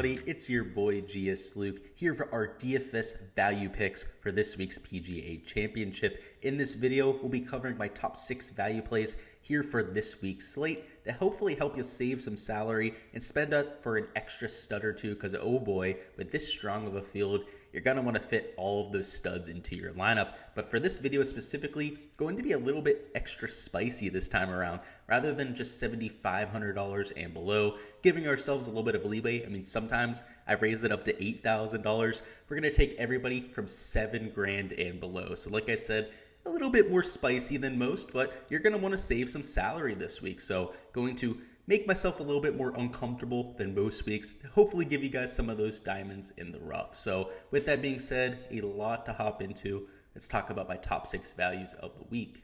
everybody, it's your boy Gsluke here for our DFS value picks for this week's PGA Championship. In this video, we'll be covering my top 6 value plays here for this week's slate to hopefully help you save some salary and spend up for an extra stud or two, because oh boy, with this strong of a field, you're going to want to fit all of those studs into your lineup. But for this video specifically, going to be a little bit extra spicy this time around, rather than just $7,500 and below, giving ourselves a little bit of leeway. I mean, sometimes I've raised it up to $8,000. We're going to take everybody from $7,000 and below. So like I said, a little bit more spicy than most, but you're going to want to save some salary this week. So going to make myself a little bit more uncomfortable than most weeks to hopefully give you guys some of those diamonds in the rough. So with that being said, a lot to hop into. Let's talk about my top 6 values of the week.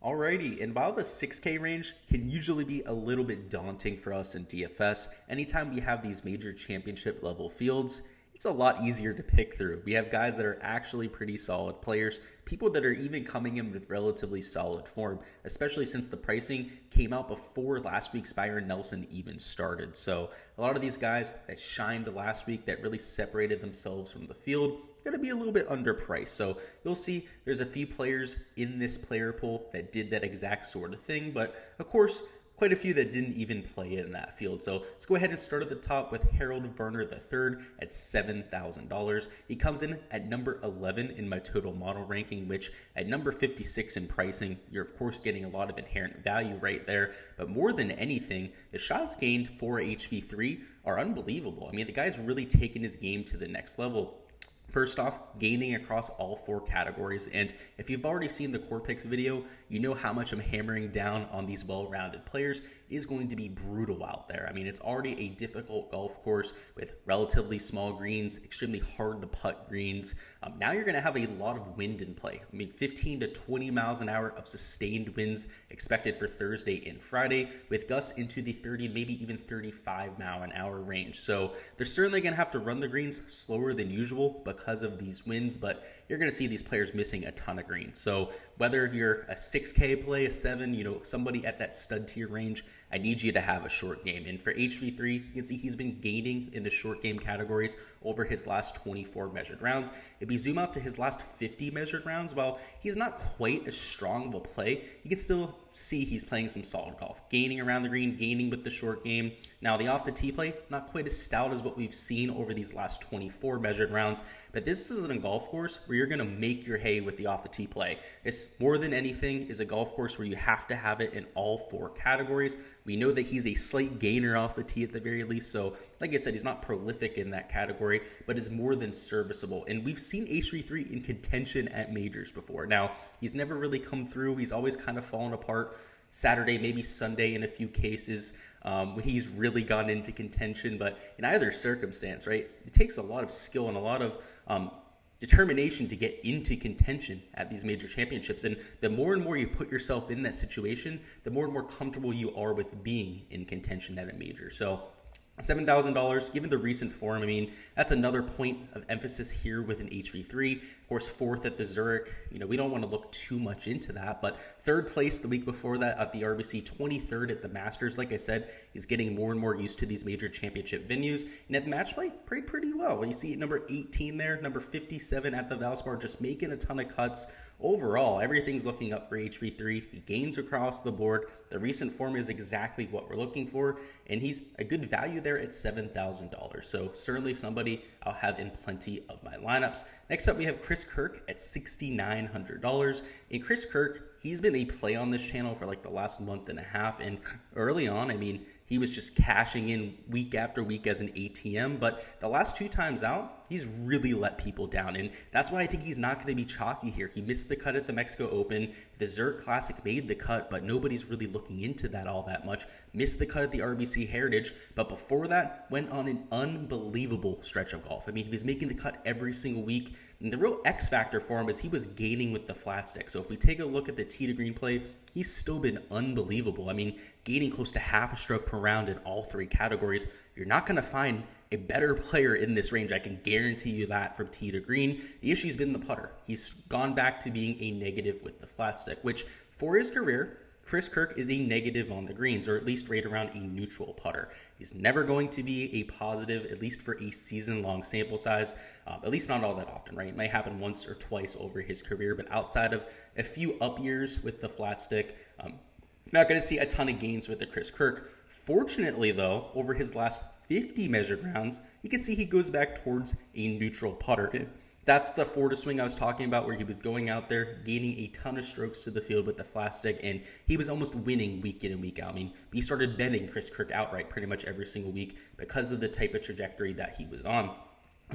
Alrighty, and while the 6K range can usually be a little bit daunting for us in DFS, anytime we have these major championship level fields, it's a lot easier to pick through. We have guys that are actually pretty solid players, people that are even coming in with relatively solid form, especially since the pricing came out before last week's Byron Nelson even started. So a lot of these guys that shined last week, that really separated themselves from the field, going to be a little bit underpriced. So you'll see there's a few players in this player pool that did that exact sort of thing, but of course, quite a few that didn't even play in that field. So let's go ahead and start at the top with Harold Werner III at $7,000. He comes in at number 11 in my total model ranking, which at number 56 in pricing, you're of course getting a lot of inherent value right there. But more than anything, the shots gained for HV3 are unbelievable. I mean, the guy's really taken his game to the next level. First off, gaining across all 4 categories, and if you've already seen the Core Picks video, you know how much I'm hammering down on these well-rounded players. It is going to be brutal out there. I mean, it's already a difficult golf course with relatively small greens, extremely hard to putt greens. Now you're going to have a lot of wind in play. I mean, 15 to 20 miles an hour of sustained winds expected for Thursday and Friday, with gusts into the 30, maybe even 35 mile an hour range. So they're certainly going to have to run the greens slower than usual because of these winds, but you're going to see these players missing a ton of greens. So whether you're a 6K play, a 7, somebody at that stud tier range, I need you to have a short game. And for HV3, you can see he's been gaining in the short game categories over his last 24 measured rounds. If we zoom out to his last 50 measured rounds, while he's not quite as strong of a play, you can still see he's playing some solid golf, gaining around the green, gaining with the short game. Now the off the tee play, not quite as stout as what we've seen over these last 24 measured rounds, but this isn't a golf course where you're going to make your hay with the off the tee play. It's more than anything is a golf course where you have to have it in all 4 categories. We know that he's a slight gainer off the tee at the very least, so like I said, he's not prolific in that category, but is more than serviceable. And we've seen HV3 in contention at majors before. Now, he's never really come through. He's always kind of fallen apart Saturday, maybe Sunday in a few cases, when he's really gone into contention. But in either circumstance, right, it takes a lot of skill and a lot of determination to get into contention at these major championships. And the more and more you put yourself in that situation, the more and more comfortable you are with being in contention at a major. So $7,000, given the recent form, I mean, that's another point of emphasis here with an HV3. Of course, 4th at the Zurich. We don't want to look too much into that, but 3rd place the week before that at the RBC, 23rd at the Masters. Like I said, he's getting more and more used to these major championship venues. And at the match play, played pretty well. You see number 18 there, number 57 at the Valspar, just making a ton of cuts. Overall, everything's looking up for HV3. He gains across the board. The recent form is exactly what we're looking for, and he's a good value there at $7,000. So certainly somebody I'll have in plenty of my lineups. Next up, we have Chris Kirk at $6,900. And Chris Kirk, he's been a play on this channel for like the last month and a half, and early on, I mean, he was just cashing in week after week as an ATM, but the last 2 times out, he's really let people down, and that's why I think he's not going to be chalky here. He missed the cut at the Mexico Open. The Zurich Classic made the cut, but nobody's really looking into that all that much. Missed the cut at the RBC Heritage, but before that, went on an unbelievable stretch of golf. I mean, he was making the cut every single week, and the real X factor for him is he was gaining with the flat stick. So if we take a look at the tee to green play, he's still been unbelievable. I mean, gaining close to half a stroke per round in all 3 categories. You're not going to find a better player in this range. I can guarantee you that from tee to green. The issue's been the putter. He's gone back to being a negative with the flat stick, which for his career, Chris Kirk is a negative on the greens, or at least right around a neutral putter. He's never going to be a positive, at least for a season-long sample size, at least not all that often, right? It might happen once or twice over his career, but outside of a few up years with the flat stick, not going to see a ton of gains with the Chris Kirk. Fortunately, though, over his last 50 measured rounds, you can see he goes back towards a neutral putter. That's the forward swing I was talking about, where he was going out there, gaining a ton of strokes to the field with the flat stick, and he was almost winning week in and week out. I mean, he started betting Chris Kirk outright pretty much every single week because of the type of trajectory that he was on.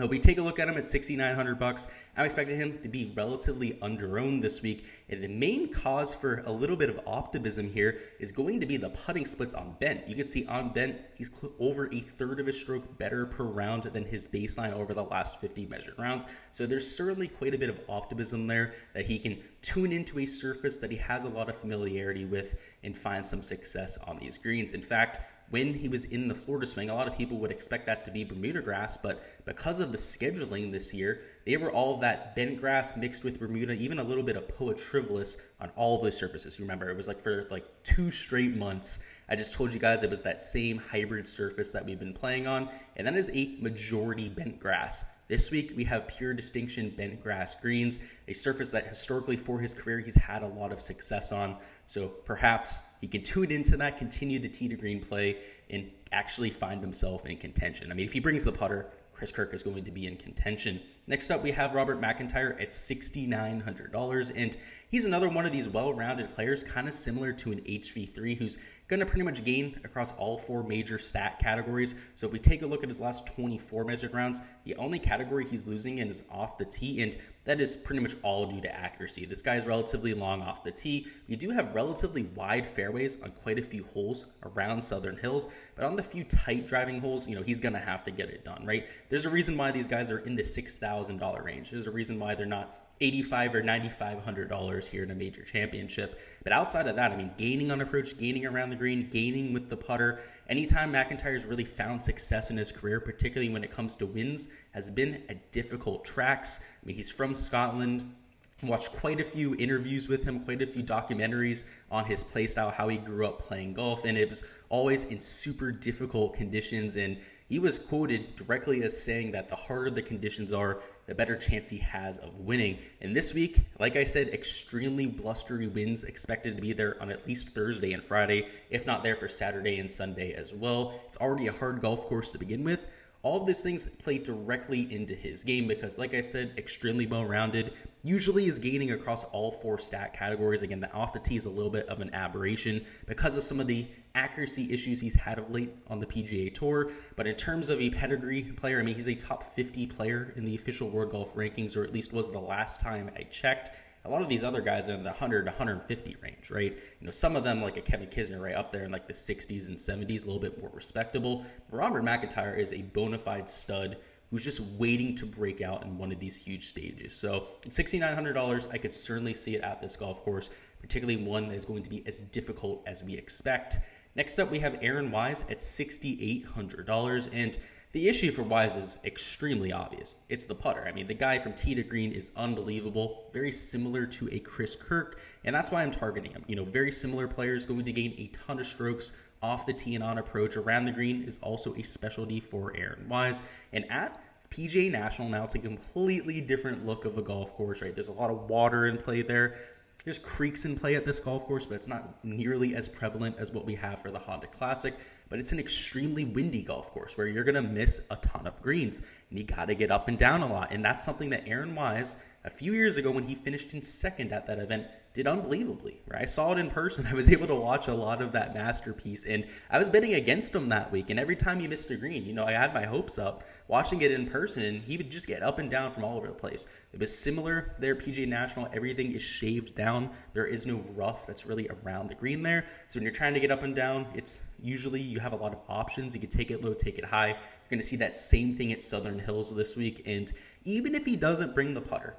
We take a look at him at $6,900. I'm expecting him to be relatively under-owned this week, and the main cause for a little bit of optimism here is going to be the putting splits on bent. You can see on bent, he's over a third of a stroke better per round than his baseline over the last 50 measured rounds. So there's certainly quite a bit of optimism there that he can tune into a surface that he has a lot of familiarity with and find some success on these greens. In fact, when he was in the Florida swing, a lot of people would expect that to be Bermuda grass, but because of the scheduling this year, they were all that bent grass mixed with Bermuda, even a little bit of Poa trivialis on all of those surfaces. Remember, it was like for like 2 straight months. I just told you guys it was that same hybrid surface that we've been playing on, and that is a majority bent grass. This week, we have pure distinction bent grass greens, a surface that historically for his career, he's had a lot of success on. So perhaps he can tune into that, continue the tee to green play, and actually find himself in contention. I mean, if he brings the putter, Chris Kirk is going to be in contention. Next up, we have Robert Mcintyre at $6,900, and he's another one of these well-rounded players, kind of similar to an HV3, who's going to pretty much gain across all 4 major stat categories. So if we take a look at his last 24 measured rounds, the only category he's losing in is off the tee, and that is pretty much all due to accuracy. This guy is relatively long off the tee. You do have relatively wide fairways on quite a few holes around Southern Hills, but on the few tight driving holes, he's going to have to get it done, right? There's a reason why these guys are in the $6,000 range. There's a reason why they're not $8,500 or $9,500 here in a major championship. But outside of that, I mean, gaining on approach, gaining around the green, gaining with the putter. Anytime McIntyre's really found success in his career, particularly when it comes to wins, has been at difficult tracks. I mean, he's from Scotland. Watched quite a few interviews with him, quite a few documentaries on his play style, how he grew up playing golf, and it was always in super difficult conditions. And he was quoted directly as saying that the harder the conditions are, the better chance he has of winning. And this week, like I said, extremely blustery winds expected to be there on at least Thursday and Friday, if not there for Saturday and Sunday as well. It's already a hard golf course to begin with. All of these things play directly into his game because, like I said, extremely well-rounded. Usually is gaining across all 4 stat categories. Again, the off the tee is a little bit of an aberration because of some of the accuracy issues he's had of late on the PGA Tour. But in terms of a pedigree player, I mean, he's a top 50 player in the official World Golf Rankings, or at least was the last time I checked. A lot of these other guys are in the 100 to 150 range, right? Some of them, like a Kevin Kisner, right up there in like the 60s and 70s, a little bit more respectable. But Robert McIntyre is a bona fide stud who's just waiting to break out in one of these huge stages. So at $6,900, I could certainly see it at this golf course, particularly one that is going to be as difficult as we expect. Next up, we have Erin Wise at $6,800, and the issue for Wise is extremely obvious. It's the putter. I mean, the guy from tee to green is unbelievable, very similar to a Chris Kirk, and that's why I'm targeting him. Very similar players going to gain a ton of strokes off the tee and on approach. Around the green is also a specialty for Erin Wise. And at PGA National now, it's a completely different look of a golf course, right? There's a lot of water in play there. There's creeks in play at this golf course, but it's not nearly as prevalent as what we have for the Honda Classic. But it's an extremely windy golf course where you're going to miss a ton of greens. And you got to get up and down a lot. And that's something that Erin Wise, a few years ago when he finished in second at that event, did unbelievably, right? I saw it in person. I was able to watch a lot of that masterpiece, and I was betting against him that week. And every time he missed a green, I had my hopes up watching it in person, and he would just get up and down from all over the place. It was similar there, PGA National. Everything is shaved down. There is no rough that's really around the green there. So when you're trying to get up and down, it's usually you have a lot of options. You can take it low, take it high. You're going to see that same thing at Southern Hills this week. And even if he doesn't bring the putter,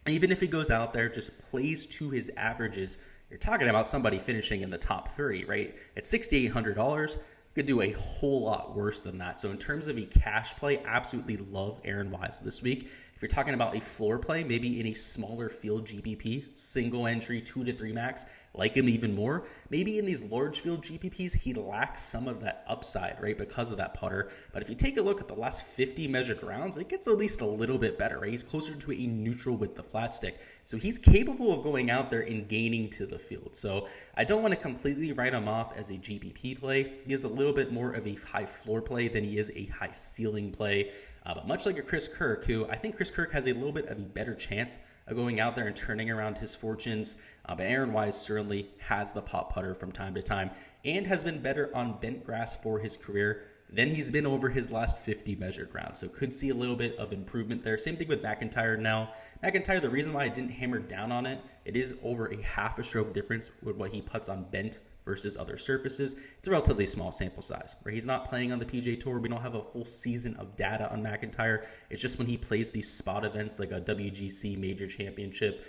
even if he goes out there, just plays to his averages, you're talking about somebody finishing in the top 30, right? At $6,800, could do a whole lot worse than that. So in terms of a cash play, absolutely love Erin Wise this week. If you're talking about a floor play, maybe in a smaller field GPP, single entry, 2 to 3 max, like him even more. Maybe in these large field GPPs, he lacks some of that upside, right, because of that putter. But if you take a look at the last 50 measured rounds, it gets at least a little bit better, right? He's closer to a neutral with the flat stick. So he's capable of going out there and gaining to the field. So I don't want to completely write him off as a GPP play. He is a little bit more of a high floor play than he is a high ceiling play. But much like a Chris Kirk, who I think Chris Kirk has a little bit of a better chance of going out there and turning around his fortunes. But Erin Wise certainly has the pop putter from time to time and has been better on bent grass for his career than he's been over his last 50 measured rounds. So could see a little bit of improvement there. Same thing with Mcintyre now. Mcintyre, the reason why I didn't hammer down on it, it is over a half a stroke difference with what he puts on bent versus other surfaces. It's a relatively small sample size, right? He's not playing on the PGA Tour. We don't have a full season of data on Mcintyre. It's just when he plays these spot events like a WGC Major Championship,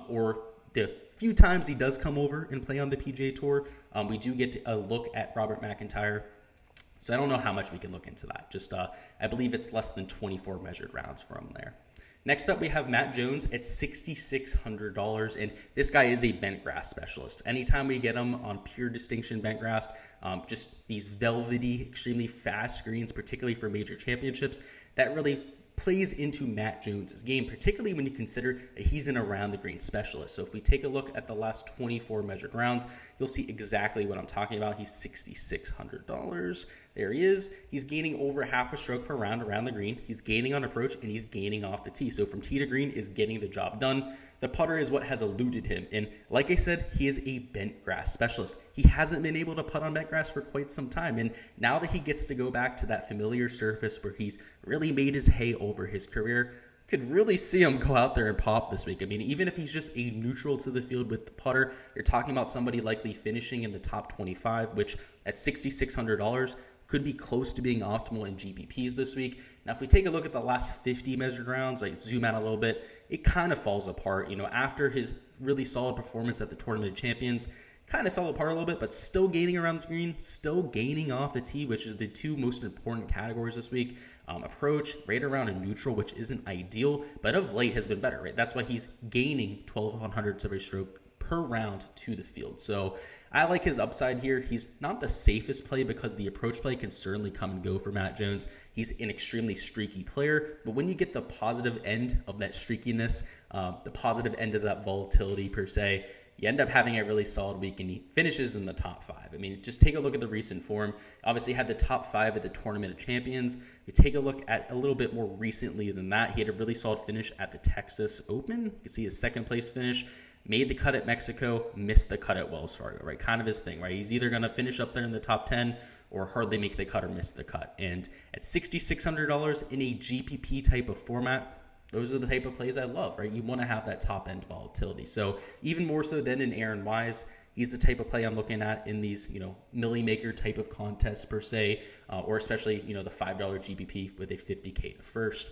or the few times he does come over and play on the PGA Tour, we do get a look at Robert Mcintyre. So I don't know how much we can look into that. Just I believe it's less than 24 measured rounds from there. Next up, we have Matt Jones at $6,600, and this guy is a bent grass specialist. Anytime we get him on pure distinction bent grass, just these velvety, extremely fast greens, particularly for major championships, that really plays into Matt Jones's game, particularly when you consider that he's an around the green specialist. So if we take a look at the last 24 measured rounds, you'll see exactly what I'm talking about. He's $6,600. There he is. He's gaining over half a stroke per round around the green. He's gaining on approach, and he's gaining off the tee. So from tee to green is getting the job done. The putter is what has eluded him. And like I said, he is a bent grass specialist. He hasn't been able to putt on bent grass for quite some time. And now that he gets to go back to that familiar surface where he's really made his hay over his career, could really see him go out there and pop this week. I mean, even if he's just a neutral to the field with the putter, you're talking about somebody likely finishing in the top 25, which at $6,600 could be close to being optimal in GPPs this week. Now, if we take a look at the last 50 measured rounds, like zoom out a little bit, it kind of falls apart. You know, after his really solid performance at the Tournament of Champions, kind of fell apart a little bit, but still gaining around the green, still gaining off the tee, which is the two most important categories this week. Approach, right around a neutral, which isn't ideal, but of late has been better, right? That's why he's gaining 1,200ths of a stroke per round to the field. So I like his upside here. He's not the safest play because the approach play can certainly come and go for Matt Jones. He's an extremely streaky player, but when you get the positive end of that streakiness, the positive end of that volatility per se, you end up having a really solid week, and he finishes in the top 5. I mean, just take a look at the recent form. Obviously had the top 5 at the Tournament of Champions. We take a look at a little bit more recently than that. He had a really solid finish at the Texas Open. You can see his second place finish. Made the cut at Mexico, missed the cut at Wells Fargo, right? Kind of his thing, right? He's either going to finish up there in the top 10 or hardly make the cut or miss the cut. And at $6,600 in a GPP type of format, those are the type of plays I love, right? You want to have that top end volatility. So even more so than in Erin Wise, he's the type of play I'm looking at in these, milli maker type of contests per se, or especially, the $5 GPP with a 50K to first.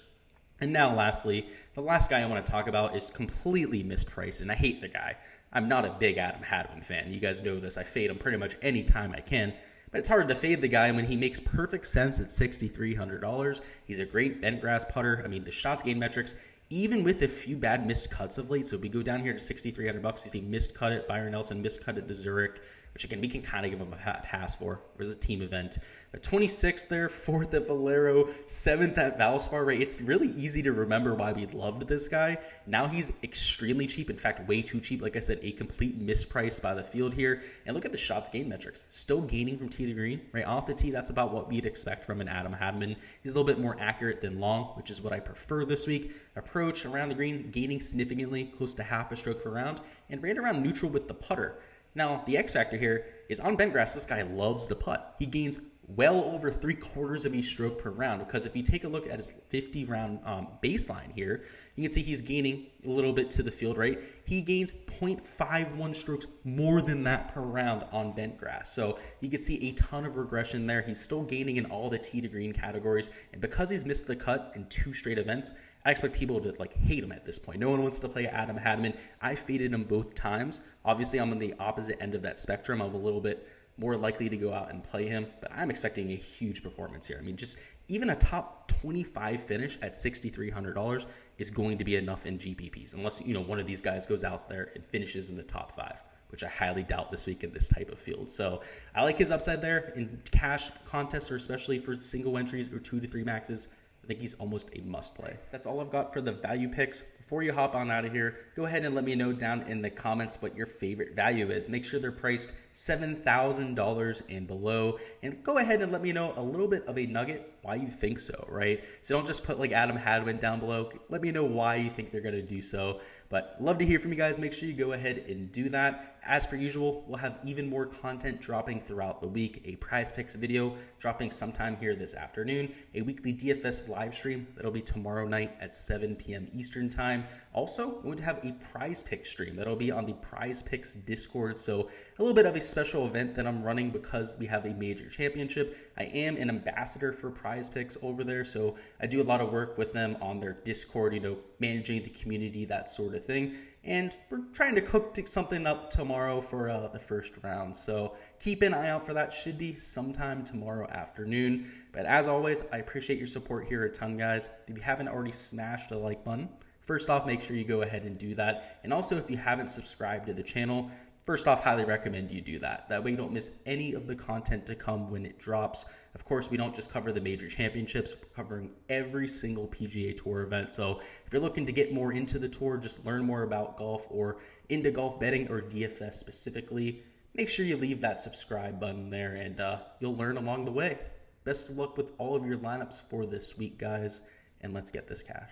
And now lastly, the last guy I want to talk about is completely mispriced, and I hate the guy. I'm not a big Adam Hadwin fan. You guys know this. I fade him pretty much any time I can. But it's hard to fade the guy when he makes perfect sense at $6,300. He's a great bent grass putter. I mean, the shots gain metrics, even with a few bad missed cuts of late. So if we go down here to $6,300, you see missed cut at Byron Nelson, missed cut at the Zurich, which again, we can kind of give him a pass for. It was a team event. But 26th there, 4th at Valero, 7th at Valspar, right? It's really easy to remember why we loved this guy. Now he's extremely cheap. In fact, way too cheap. Like I said, a complete misprice by the field here. And look at the shots gain metrics. Still gaining from tee to green, right? Off the tee, that's about what we'd expect from an Adam Hadwin. He's a little bit more accurate than long, which is what I prefer this week. Approach around the green, gaining significantly, close to half a stroke per round, and right around neutral with the putter. Now, the X factor here is on bent grass, this guy loves to putt. He gains well over 3/4 of a stroke per round, because if you take a look at his 50-round baseline here, you can see he's gaining a little bit to the field, right? He gains 0.51 strokes more than that per round on bent grass. So you can see a ton of regression there. He's still gaining in all the tee to green categories. And because he's missed the cut in 2 straight events, I expect people to hate him at this point. No one wants to play Adam Hadwin. I faded him both times. Obviously, I'm on the opposite end of that spectrum. I'm a little bit more likely to go out and play him, but I'm expecting a huge performance here. I mean, just even a top 25 finish at $6,300 is going to be enough in GPPs, unless one of these guys goes out there and finishes in the top 5. which I highly doubt this week in this type of field. So I like his upside there in cash contests, or especially for single entries or 2 to 3 maxes. I think he's almost a must play. That's all I've got for the value picks. Before you hop on out of here, go ahead and let me know down in the comments what your favorite value is. Make sure they're priced $7,000 and below. And go ahead and let me know a little bit of a nugget why you think so, right? So don't just put like Adam Hadwin down below. Let me know why you think they're going to do so. But love to hear from you guys. Make sure you go ahead and do that. As per usual, we'll have even more content dropping throughout the week. A prize picks video dropping sometime here this afternoon. A weekly DFS live stream that'll be tomorrow night at 7 p.m. Eastern time. Also, we're going to have a prize pick stream that'll be on the prize picks Discord. So a little bit of a special event that I'm running because we have a major championship. I am an ambassador for prize picks over there. So I do a lot of work with them on their Discord, managing the community, that sort of thing. And we're trying to cook something up tomorrow for the first round. So keep an eye out for that. Should be sometime tomorrow afternoon. But as always, I appreciate your support here a ton, guys. If you haven't already smashed the like button, first off, make sure you go ahead and do that. And also, if you haven't subscribed to the channel, first off, highly recommend you do that. That way you don't miss any of the content to come when it drops. Of course, we don't just cover the major championships, we're covering every single PGA Tour event. So if you're looking to get more into the tour, just learn more about golf or into golf betting or DFS specifically, make sure you leave that subscribe button there and you'll learn along the way. Best of luck with all of your lineups for this week, guys, and let's get this cash.